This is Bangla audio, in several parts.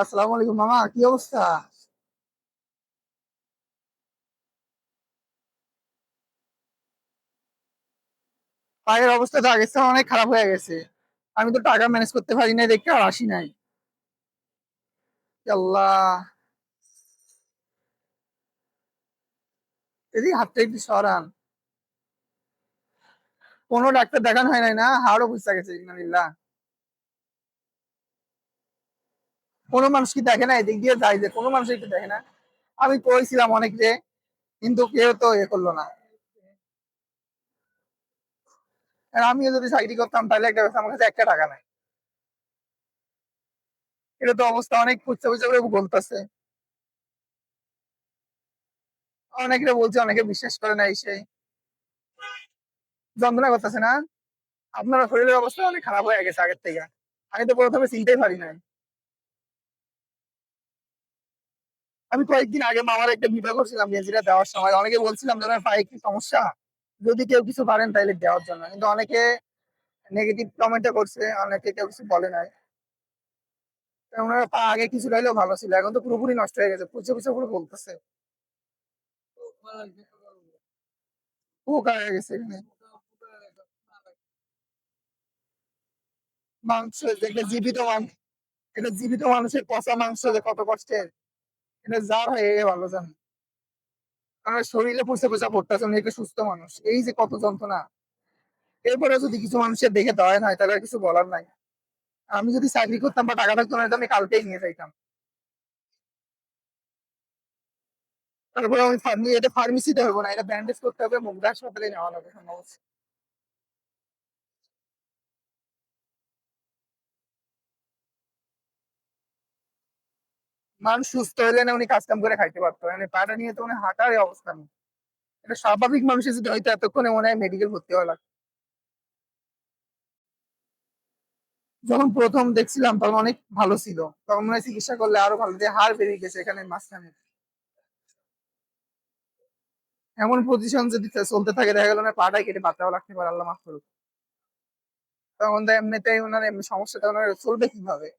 আসসালামু আলাইকুম মামা, কি অবস্থা? পায়ের অবস্থা তো আগের চেয়ে অনেক খারাপ হয়ে গেছে। আমি তো টাকা ম্যানেজ করতে পারি নাই দেখে আর আসি নাই। আল্লাহ, এদিকে হাতটা একটু সরান। কোনো ডাক্তার দেখানো হয় নাই না? হাড়ও বুঝতে গেছে ইন্নালিল্লাহ। কোনো মানুষ কি দেখে না? এদিক দিয়ে যায় যে কোনো মানুষ একটু দেখে না? আমি কইছিলাম অনেক যে, কিন্তু কেউ তো করলো না। আর আমিও যদি চাকরি করতাম তাহলে একটা কথা, আমার কাছে একটা টাকা নাই। এটা তো অবস্থা, অনেক খুঁজতে খুঁজতে করে বলতেছে। অনেকে বলছে, অনেকে বিশ্বাস করে না, এই সেই যন্ত্রণা করতেছে না। আপনার শরীরের অবস্থা অনেক খারাপ হয়ে গেছে আগের থেকে। আমি তো প্রথমে চিনতেই পারি নাই। আমি কয়েকদিন আগে মামার একটা ভিডিও করছিলাম গেঞ্জিটা দেওয়ার সময়, অনেকে বলছিলাম যে ওনার পায়ে কি সমস্যা, যদি কেউ কিছু পারেন তাইলে দেওয়ার জন্য, কিন্তু অনেকে নেগেটিভ কমেন্টে করছে, অনেকে কেউ কিছু বলে নাই। তো ওনার পা আগে কিছু হলেও ভালো ছিল, এখন তো পুরোপুরি নষ্ট হয়ে গেছে, পুছে পুছে পুরো বলতেছে। পোকা হয়ে গেছে এখানে। মাংস, একটা জীবিত মাংস, এটা জীবিত মানুষের পচা মাংস যে কত কষ্টের। এটা যার হয় এ ভালো জানে। কারণ শরীরে পচে পচা পড়তেছে, উনি একটা সুস্থ মানুষ, এই যে কত যন্ত্রণা। এরপরে যদি কিছু মানুষের দেখে দয়া নাই তাহলে আর কিছু বলার নাই। আমি যদি চাকরি করতাম বা টাকা থাকতো না, তো আমি কালকেই নিয়ে যাইতাম। তারপরে আমি এটা ফার্মেসিতে হবো না, এটা ব্যান্ডেজ করতে হবে, মুগদা হাসপাতালে নেওয়া লাগবে সম্ভবত। মানুষ সুস্থ হলে না উনি কাজ কাম করে খাইতে পারতো, মানে পাটা নিয়ে তো উনি হাঁটার অবস্থা নেই। এটা স্বাভাবিক মানুষের যদি হয়তো এতক্ষণে মনে হয় মেডিকেল ভর্তি হওয়া লাগতো। যখন প্রথম দেখছিলাম তখন অনেক ভালো ছিল, তখন মনে হয় চিকিৎসা করলে আরো ভালো, যে হাড় বেরিয়ে গেছে এখানে মাঝখানে। এমন পজিশন যদি চলতে থাকে, দেখা গেল না পাটাই কেটে বাঁচাও লাগতে পারে, আল্লাহ মাফ করুক। তখন তো এমনিতেই ওনার এমনি সমস্যাটা, ওনার চলবে কিভাবে?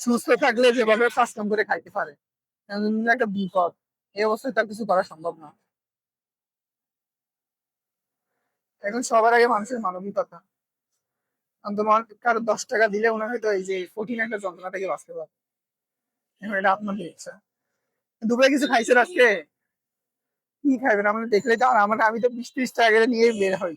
সুস্থ থাকলে যেভাবে কাজ কাম করে খাইতে পারে, এমন একটা বিপদ, এই অবস্থায় তার কিছু করা সম্ভব না। এখন সবার আগে মানুষের মানবিকতা। কারো 10 টাকা দিলে ওনার হয়তো এই যে কঠিন একটা যন্ত্রণা থেকে বাঁচতে পারে। এখন এটা আপনাদের ইচ্ছা। দুপুরে কিছু খাইছেন আজকে? কি খাইবেন? আমরা দেখলে যান, আমি তো 20-30 টাকা করে নিয়ে বের হই।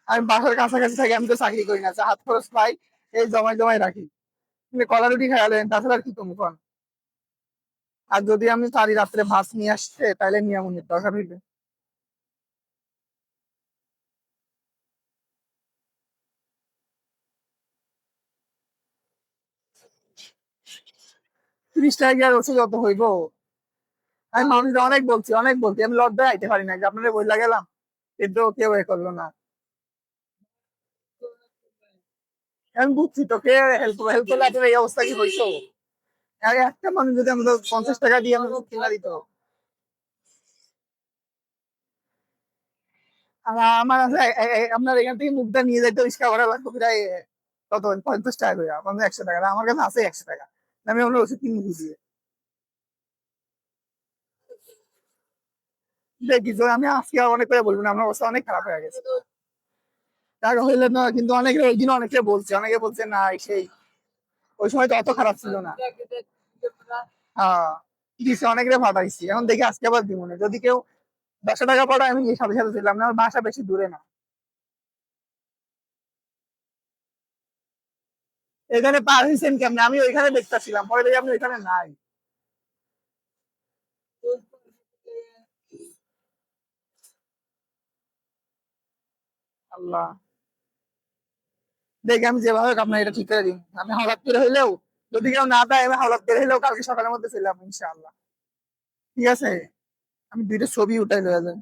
আমি বাসার কাছাকাছি থাকি, আমি তো চাকরি করি না, যা হাত খরচ পাই এই জমাই জমাই রাখি। কিন্তু কলা রুটি খাইলেন, তাছাড়া আর কি কম কন। আর যদি আমি পারি রাত্রে ভাত নিয়ে আসছে, তাহলে নিয়ে মনে দরকার হইবে। 30 টাকা কি আর ওষুধ যত হইব? আমি মানুষদের অনেক বলছি, অনেক বলছি, আমি লজ্জায় আইতে পারি না যে আপনারা বইলা গেলাম, কিন্তু কেউ এ করলো না। আমি বুঝছি তো, কে হেল্প হেল্প করলে আপনার এই অবস্থা কি হইতো? আর একটা মানুষ যদি আমাদের 50 টাকা দিয়ে আমাকে কিনা দিত। আর আমার কাছে আপনার এখান থেকে মুখটা নিয়ে যাইতে রিক্সা করা লাগতো প্রায় কত, 50 টাকা করে, আপনার 100 টাকা, আর আমার কাছে আছে 100 টাকা। আমি আপনার ওষুধ কিনে দিয়েছি। দেখি তো, আমি আজকে আর অনেক করে বলবো না, আমার অবস্থা অনেক খারাপ হয়ে গেছে। টাকা হইলে না, কিন্তু অনেক ওই দিন অনেকে বলছে, অনেকে বলছে না সেই ওই সময় তো অত খারাপ ছিল না। হ্যাঁ, দিছি, অনেকে পাঠাইছি, এখন দেখি আজকে আবার দিব না। যদি কেউ 100 টাকা পাঠায়, আমি সাথে সাথে দিলাম না, আমার বাসা বেশি দূরে না। এখানে পার হয়েছেন কেমনে? আমি ওইখানে দেখতেছিলাম, পরে দেখি আপনি ওইখানে নাই। আল্লাহ, দেখি আমি যেভাবে হোক আপনার এটা ঠিক করে দিন। আমি হঠাৎ করে হইলেও, যদি কেউ না দেয়, আমি হঠাৎ করে হইলেও কালকে সকালের মধ্যে ছিলাম ইনশাআল্লাহ। ঠিক আছে, আমি 2টা ছবি উঠাই লয়ে যাই।